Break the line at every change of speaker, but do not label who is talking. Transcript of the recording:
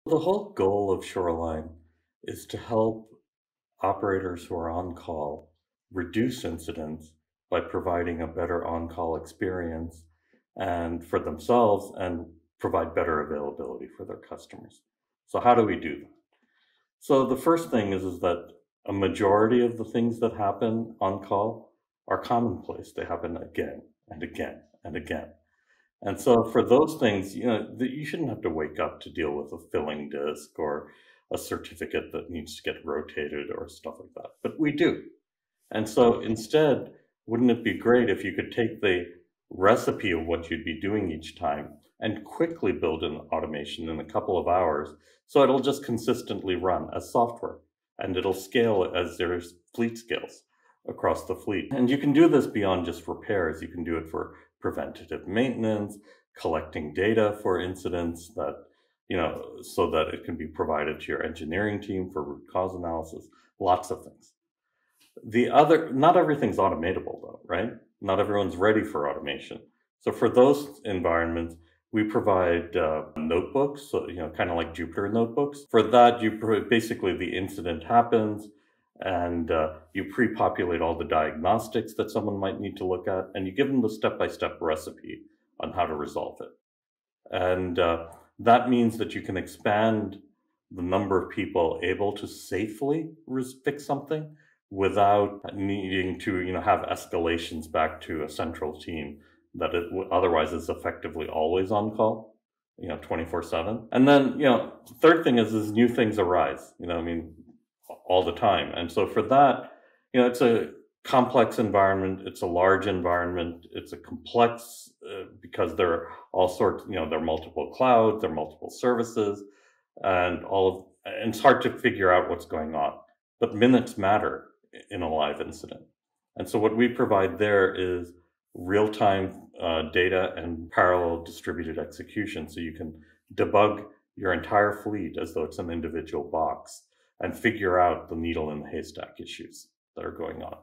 The whole goal of Shoreline is to help operators who are on call reduce incidents by providing a better on call experience and for themselves and provide better availability for their customers. So, how do we do that? So, the first thing is that a majority of the things that happen on call are commonplace. They happen again and again and again. And so for those things, you shouldn't have to wake up to deal with a filling disk or a certificate that needs to get rotated or stuff like that. But we do. And so instead, wouldn't it be great if you could take the recipe of what you'd be doing each time and quickly build an automation in a couple of hours so it'll just consistently run as software and it'll scale as there's fleet scales across the fleet. And you can do this beyond just repairs. You can do it for preventative maintenance, collecting data for incidents that, so that it can be provided to your engineering team for root cause analysis, lots of things. Not everything's automatable though, right? Not everyone's ready for automation. So for those environments, we provide notebooks, so, kind of like Jupyter notebooks. For that, basically the incident happens and you pre-populate all the diagnostics that someone might need to look at, and you give them the step-by-step recipe on how to resolve it. And that means that you can expand the number of people able to safely fix something without needing to, have escalations back to a central team that otherwise is effectively always on call, 24/7. And then, the third thing is new things arise, all the time. And so for that, it's a complex environment, it's a large environment, it's a complex because there are all sorts, there are multiple clouds, there are multiple services, and it's hard to figure out what's going on. But minutes matter in a live incident. And so what we provide there is real-time data and parallel distributed execution. So you can debug your entire fleet as though it's an individual box and figure out the needle in the haystack issues that are going on.